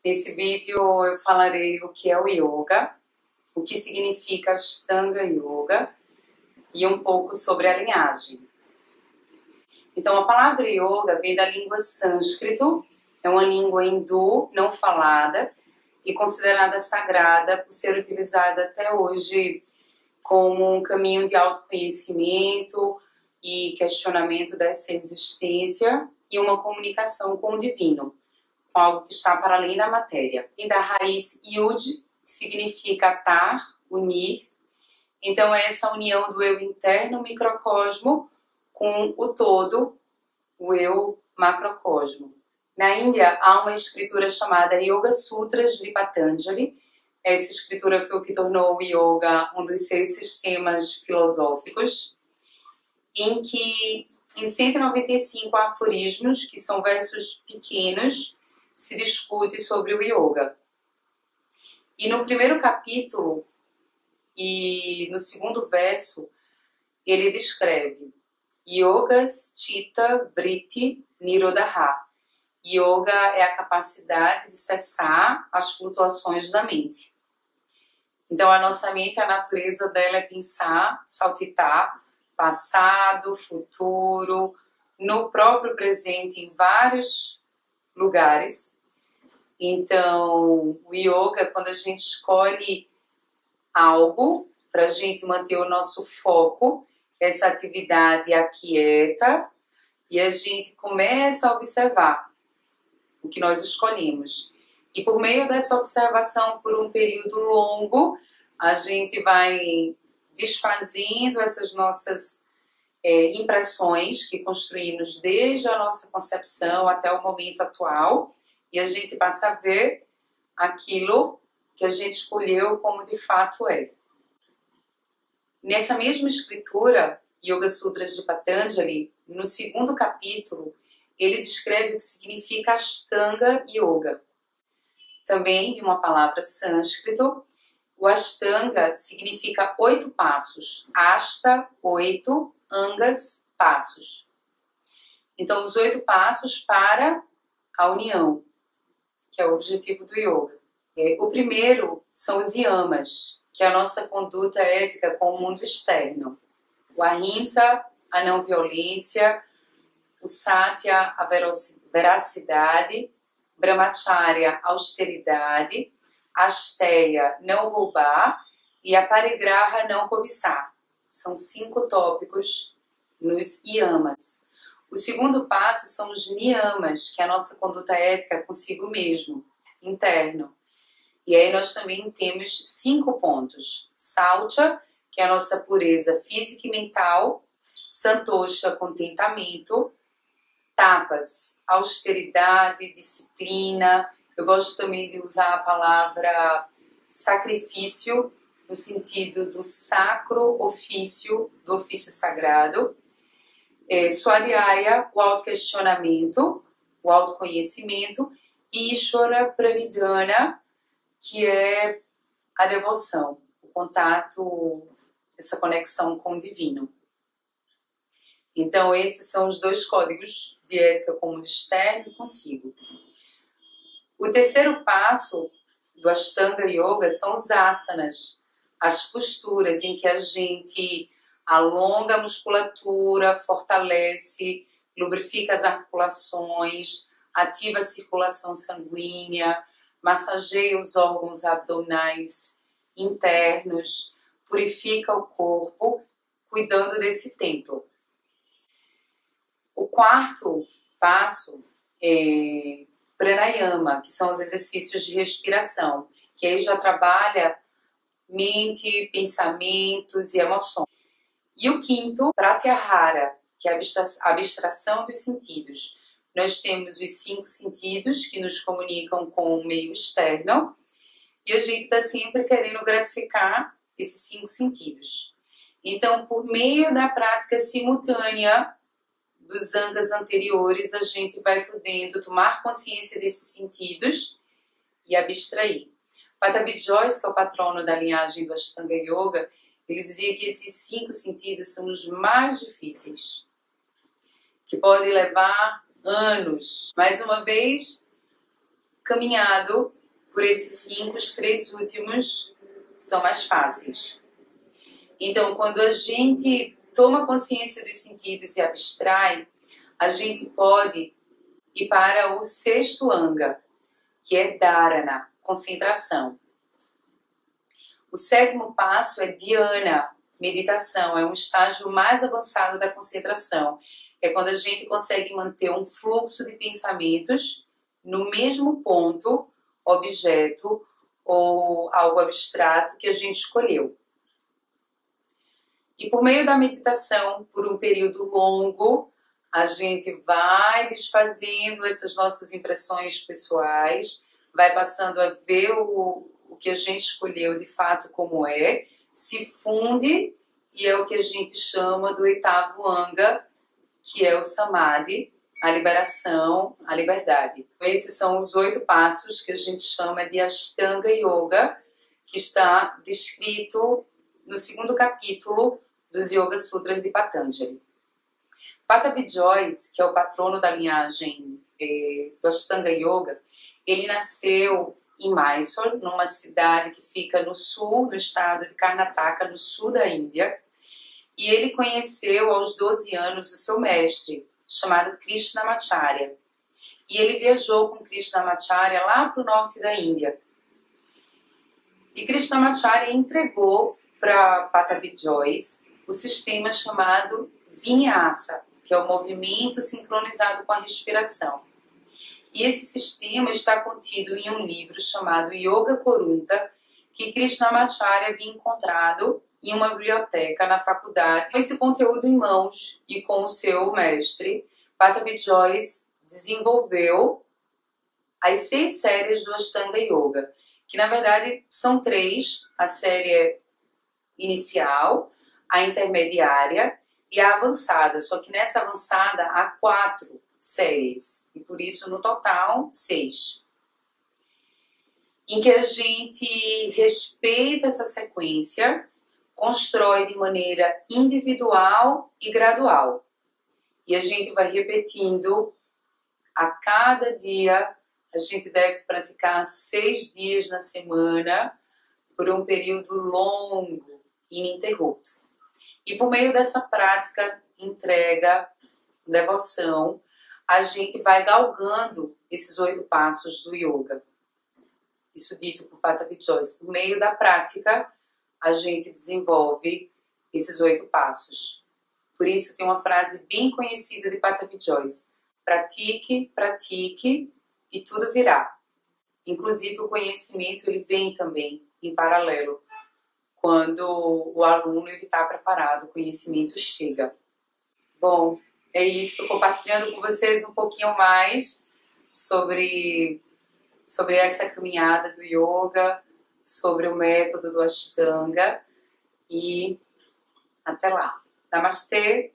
Nesse vídeo eu falarei o que é o yoga, o que significa Ashtanga Yoga e um pouco sobre a linhagem. Então a palavra yoga vem da língua sânscrito, é uma língua hindu não falada e considerada sagrada por ser utilizada até hoje como um caminho de autoconhecimento e questionamento dessa existência e uma comunicação com o divino, com algo que está para além da matéria. E da raiz yud, que significa atar, unir. Então é essa união do eu interno, microcosmo, com o todo, o eu macrocosmo. Na Índia há uma escritura chamada Yoga Sutras de Patanjali. Essa escritura foi o que tornou o yoga um dos 6 sistemas filosóficos, em que em 195 aforismos, que são versos pequenos, se discute sobre o yoga. E no primeiro capítulo e no segundo verso, ele descreve Yogas Chitta Vritti Nirodha. Yoga é a capacidade de cessar as flutuações da mente. Então a nossa mente, a natureza dela é pensar, saltitar, passado, futuro, no próprio presente, em vários lugares. Então, o yoga, quando a gente escolhe algo para a gente manter o nosso foco, essa atividade aquieta e a gente começa a observar o que nós escolhemos. E por meio dessa observação por um período longo, a gente vai desfazendo essas nossas impressões que construímos desde a nossa concepção até o momento atual, e a gente passa a ver aquilo que a gente escolheu como de fato é. Nessa mesma escritura, Yoga Sutras de Patanjali, no segundo capítulo, ele descreve o que significa Ashtanga Yoga. Também de uma palavra sânscrito, o Ashtanga significa 8 passos. Ashta, 8, Angas, passos. Então, os 8 passos para a união, que é o objetivo do yoga. O primeiro são os yamas, que é a nossa conduta ética com o mundo externo. O ahimsa, a não violência, o satya, a veracidade, brahmacharya, austeridade, asteya, não roubar, e a parigraha, não cobiçar. São 5 tópicos nos yamas. O segundo passo são os niyamas, que é a nossa conduta ética consigo mesmo, interno. E aí nós também temos 5 pontos. Saucha, que é a nossa pureza física e mental. Santosha, contentamento. Tapas, austeridade, disciplina. Eu gosto também de usar a palavra sacrifício, no sentido do sacro ofício, do ofício sagrado. Swadhyaya, o autoquestionamento, o autoconhecimento. E Ishvara Pranidhana, que é a devoção, o contato, essa conexão com o divino. Então esses são os 2 códigos de ética com o mundo externo e consigo. O terceiro passo do Ashtanga Yoga são os asanas, as posturas em que a gente alonga a musculatura, fortalece, lubrifica as articulações, ativa a circulação sanguínea, massageia os órgãos abdominais internos, purifica o corpo, cuidando desse templo. O quarto passo é pranayama, que são os exercícios de respiração, que aí já trabalha mente, pensamentos e emoções. E o quinto, pratyahara, que é a abstração dos sentidos. Nós temos os 5 sentidos que nos comunicam com o meio externo e a gente está sempre querendo gratificar esses 5 sentidos. Então, por meio da prática simultânea dos angas anteriores, a gente vai podendo tomar consciência desses sentidos e abstrair. Pattabhi Jois, que é o patrono da linhagem do Ashtanga Yoga, ele dizia que esses 5 sentidos são os mais difíceis, que podem levar anos. Mais uma vez, caminhado por esses 5, os 3 últimos são mais fáceis. Então, quando a gente toma consciência dos sentidos e abstrai, a gente pode ir para o 6º anga, que é dharana, concentração. O 7º passo é dhyana, meditação, é um estágio mais avançado da concentração. É quando a gente consegue manter um fluxo de pensamentos no mesmo ponto, objeto ou algo abstrato que a gente escolheu. E por meio da meditação, por um período longo, a gente vai desfazendo essas nossas impressões pessoais, vai passando a ver o que a gente escolheu de fato como é, se funde e é o que a gente chama do 8º anga, que é o samadhi, a liberação, a liberdade. Esses são os 8 passos que a gente chama de Ashtanga Yoga, que está descrito no 2º capítulo dos Yoga Sutras de Patanjali. Pattabhi Jois, que é o patrono da linhagem do Ashtanga Yoga, ele nasceu em Mysore, numa cidade que fica no sul, no estado de Karnataka, no sul da Índia, e ele conheceu aos 12 anos o seu mestre, chamado Krishnamacharya. E ele viajou com Krishnamacharya lá para o norte da Índia. E Krishnamacharya entregou para Pattabhi Jois o sistema chamado Vinyasa, que é o movimento sincronizado com a respiração. E esse sistema está contido em um livro chamado Yoga Korunta, que Krishnamacharya havia encontrado em uma biblioteca na faculdade. Com esse conteúdo em mãos e com o seu mestre, Pattabhi Jois desenvolveu as 6 séries do Ashtanga Yoga, que na verdade são 3, a série inicial, a intermediária e a avançada, só que nessa avançada há 4 séries, e por isso no total 6. Em que a gente respeita essa sequência, constrói de maneira individual e gradual. E a gente vai repetindo a cada dia. A gente deve praticar 6 dias na semana por um período longo, ininterrupto. E por meio dessa prática, entrega, devoção, a gente vai galgando esses 8 passos do yoga. Isso dito por Pattabhi Jois. Por meio da prática, a gente desenvolve esses 8 passos. Por isso tem uma frase bem conhecida de Pattabhi Jois: pratique, pratique e tudo virá. Inclusive o conhecimento ele vem também em paralelo. Quando o aluno está preparado, o conhecimento chega. Bom, é isso. Compartilhando com vocês um pouquinho mais sobre essa caminhada do yoga, sobre o método do Ashtanga. E até lá. Namastê!